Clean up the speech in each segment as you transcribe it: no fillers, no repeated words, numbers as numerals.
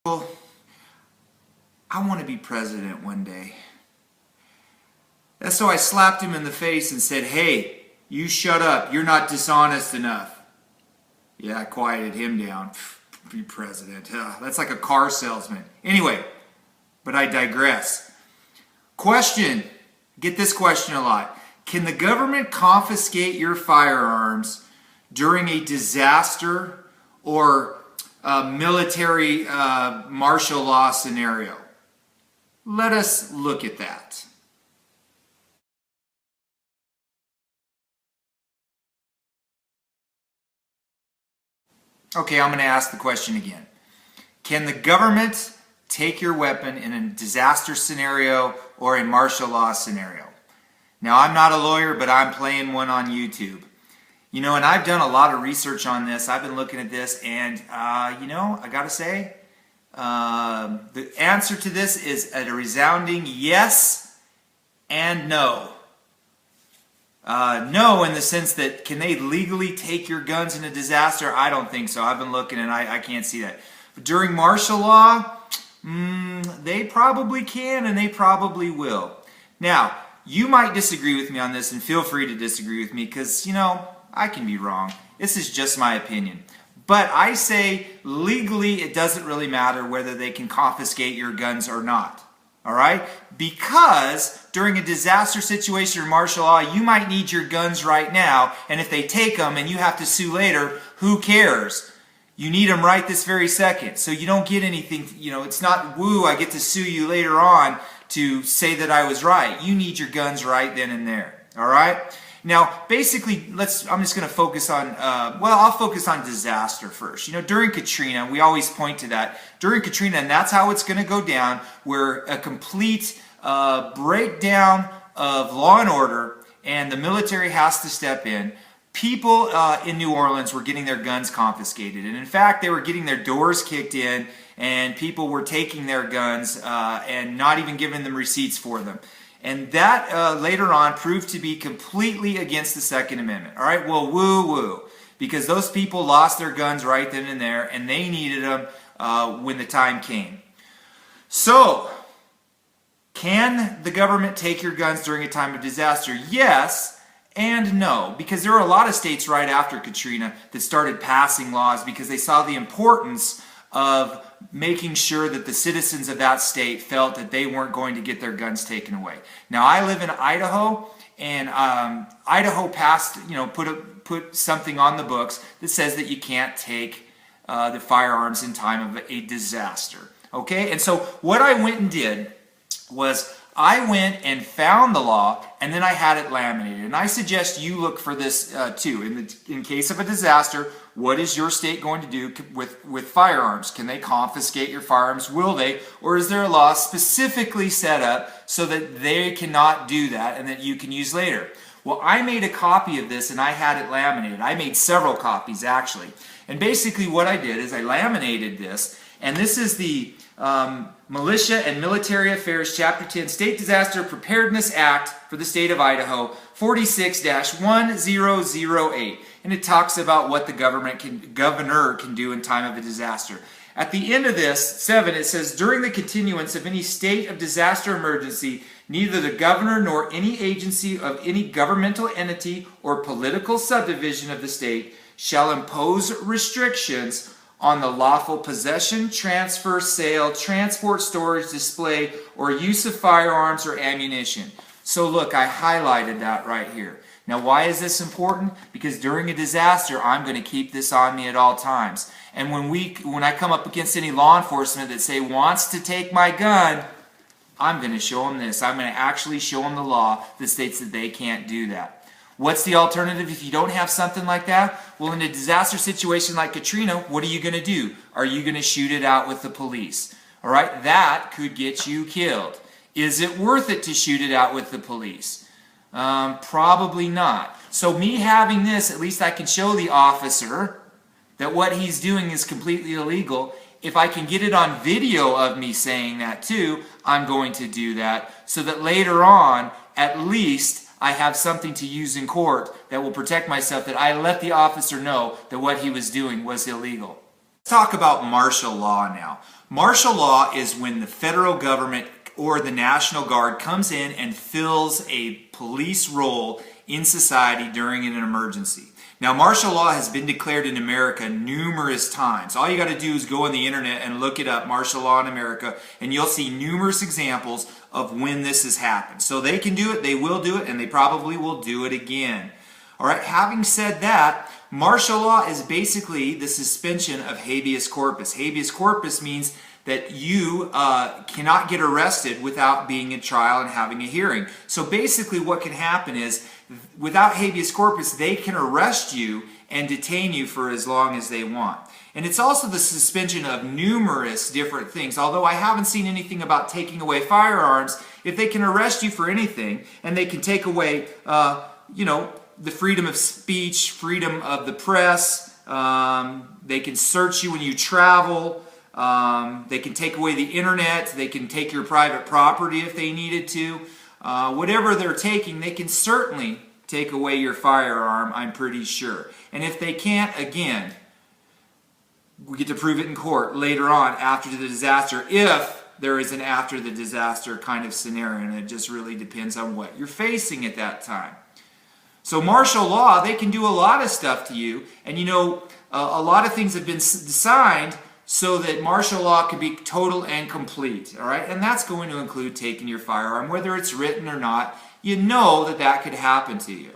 I want to be president one day. And so I slapped him in the face and said, "Hey, you shut up. You're not dishonest enough." Yeah, I quieted him down. Be president. That's like a car salesman. Anyway, but I digress. Question. Get this question a lot. Can the government confiscate your firearms during a disaster or a military martial law scenario? Let us look at that. Okay, I'm going to ask the question again. Can the government take your weapon in a disaster scenario or a martial law scenario? Now, I'm not a lawyer, but I'm playing one on YouTube. You know, and I've done a lot of research on this. I've been looking at this, and, you know, I got to say, the answer to this is a resounding yes and no. No, in the sense that, can they legally take your guns in a disaster? I don't think so. I've been looking, and I can't see that. But during martial law, they probably can, and they probably will. Now, you might disagree with me on this, and feel free to disagree with me, because, you know, I can be wrong. This is just my opinion. But I say legally it doesn't really matter whether they can confiscate your guns or not. All right? Because during a disaster situation or martial law, you might need your guns right now, and if they take them and you have to sue later, who cares? You need them right this very second. So you don't get anything, you know, it's not, woo, I get to sue you later on to say that I was right. You need your guns right then and there. All right? Now, basically, I'm just going to focus on, I'll focus on disaster first. You know, during Katrina, we always point to that. During Katrina, and that's how it's going to go down, where a complete breakdown of law and order, and the military has to step in. People in New Orleans were getting their guns confiscated. And in fact, they were getting their doors kicked in, and people were taking their guns and not even giving them receipts for them. And that later on proved to be completely against the Second Amendment. All right, well, woo-woo. Because those people lost their guns right then and there, and they needed them when the time came. So, can the government take your guns during a time of disaster? Yes and no. Because there were a lot of states right after Katrina that started passing laws because they saw the importance of making sure that the citizens of that state felt that they weren't going to get their guns taken away. Now, I live in Idaho, and Idaho passed, you know, put something on the books that says that you can't take the firearms in time of a disaster. Okay, and so what I went and did was I went and found the law, and then I had it laminated. And I suggest you look for this too. In case of a disaster, what is your state going to do with firearms? Can they confiscate your firearms? Will they? Or is there a law specifically set up so that they cannot do that and that you can use later? Well, I made a copy of this, and I had it laminated. I made several copies, actually. And basically what I did is I laminated this, and this is the Militia and Military Affairs, Chapter 10, State Disaster Preparedness Act for the state of Idaho, 46-1008. And it talks about what the governor can do in time of a disaster. At the end of this, 7, it says, during the continuance of any state of disaster emergency, neither the governor nor any agency of any governmental entity or political subdivision of the state shall impose restrictions on the lawful possession, transfer, sale, transport, storage, display, or use of firearms or ammunition. So look, I highlighted that right here. Now, why is this important? Because during a disaster, I'm going to keep this on me at all times. And when I come up against any law enforcement that say wants to take my gun, I'm going to show them this. I'm going to actually show them the law that states that they can't do that. What's the alternative if you don't have something like that? Well, in a disaster situation like Katrina, what are you going to do? Are you going to shoot it out with the police? All right, that could get you killed. Is it worth it to shoot it out with the police? Probably not. So me having this, at least I can show the officer that what he's doing is completely illegal. If I can get it on video of me saying that too, I'm going to do that so that later on, at least, I have something to use in court that will protect myself, that I let the officer know that what he was doing was illegal. Let's talk about martial law now. Martial law is when the federal government or the National Guard comes in and fills a police role in society during an emergency. Now, martial law has been declared in America numerous times. All you got to do is go on the internet and look it up, martial law in America, and you'll see numerous examples of when this has happened. So they can do it, they will do it, and they probably will do it again. All right, having said that, martial law is basically the suspension of habeas corpus. Habeas corpus means that you cannot get arrested without being in trial and having a hearing. So basically what can happen is, without habeas corpus, they can arrest you and detain you for as long as they want. And it's also the suspension of numerous different things. Although I haven't seen anything about taking away firearms, if they can arrest you for anything, and they can take away, the freedom of speech, freedom of the press, they can search you when you travel, they can take away the internet, they can take your private property if they needed to. Whatever they're taking, they can certainly take away your firearm, I'm pretty sure. And if they can't, again, we get to prove it in court later on after the disaster, if there is an after the disaster kind of scenario, and it just really depends on what you're facing at that time. So martial law, they can do a lot of stuff to you, and a lot of things have been designed so that martial law can be total and complete, all right? And that's going to include taking your firearm, whether it's written or not. You know that could happen to you.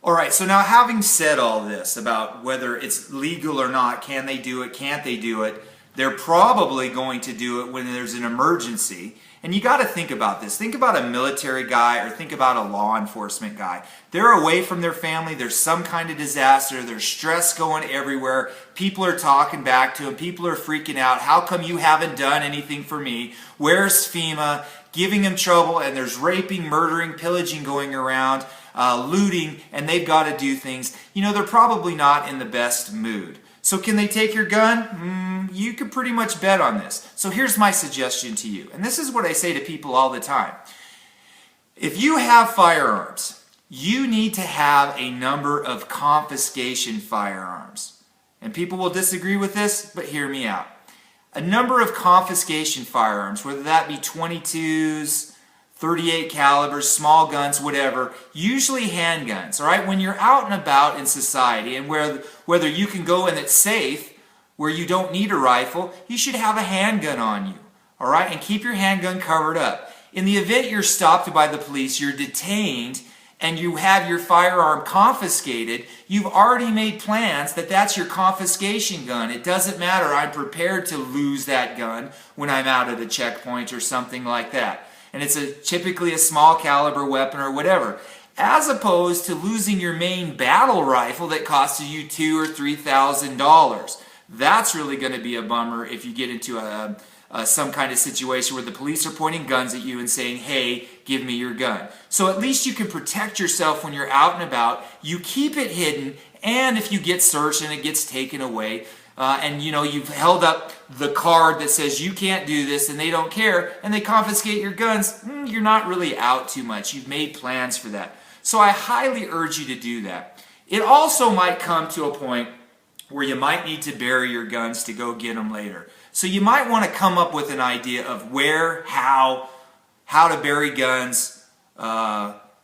All right, so now having said all this about whether it's legal or not, can they do it, can't they do it, they're probably going to do it when there's an emergency. And you got to think about this. Think about a military guy or think about a law enforcement guy. They're away from their family. There's some kind of disaster. There's stress going everywhere. People are talking back to them. People are freaking out. How come you haven't done anything for me? Where's FEMA? Giving them trouble, and there's raping, murdering, pillaging going around, looting, and they've got to do things. They're probably not in the best mood. So can they take your gun? You could pretty much bet on this. So here's my suggestion to you. And this is what I say to people all the time. If you have firearms, you need to have a number of confiscation firearms. And people will disagree with this, but hear me out. A number of confiscation firearms, whether that be 22s, 38 calibers, small guns, whatever, usually handguns, all right? When you're out and about in society and whether you can go and it's safe, where you don't need a rifle, you should have a handgun on you, all right? And keep your handgun covered up. In the event you're stopped by the police, you're detained, and you have your firearm confiscated, you've already made plans that that's your confiscation gun. It doesn't matter, I'm prepared to lose that gun when I'm out at a checkpoint or something like that. And it's typically a small caliber weapon or whatever, as opposed to losing your main battle rifle that costs you $2,000 or $3,000. That's really going to be a bummer if you get into some kind of situation where the police are pointing guns at you and saying, hey, give me your gun. So at least you can protect yourself when you're out and about. You keep it hidden, and if you get searched and it gets taken away, and you've held up the card that says you can't do this and they don't care, and they confiscate your guns, you're not really out too much. You've made plans for that. So I highly urge you to do that. It also might come to a point where you might need to bury your guns to go get them later. So you might want to come up with an idea of where, how to bury guns,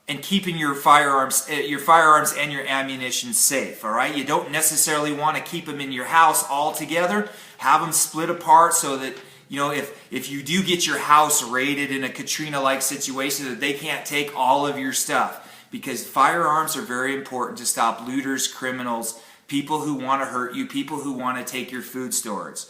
and keeping your firearms and your ammunition safe, all right? You don't necessarily want to keep them in your house all together. Have them split apart so that, if you do get your house raided in a Katrina-like situation, that they can't take all of your stuff. Because firearms are very important to stop looters, criminals, people who want to hurt you, people who want to take your food storage.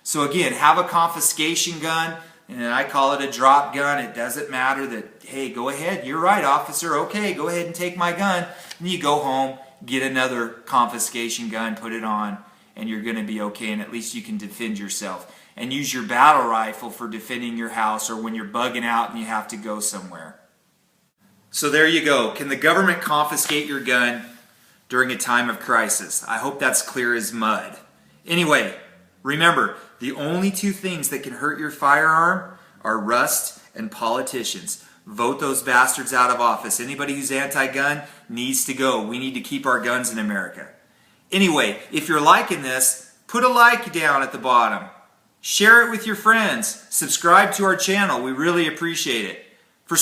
So again, have a confiscation gun, and I call it a drop gun. It doesn't matter that, hey, go ahead, you're right, officer, okay, go ahead and take my gun. And you go home, get another confiscation gun, put it on, and you're going to be okay, and at least you can defend yourself. And use your battle rifle for defending your house or when you're bugging out and you have to go somewhere. So there you go. Can the government confiscate your gun during a time of crisis? I hope that's clear as mud. Anyway, remember, the only two things that can hurt your firearm are rust and politicians. Vote those bastards out of office. Anybody who's anti-gun needs to go. We need to keep our guns in America. Anyway, if you're liking this, put a like down at the bottom. Share it with your friends. Subscribe to our channel. We really appreciate it. For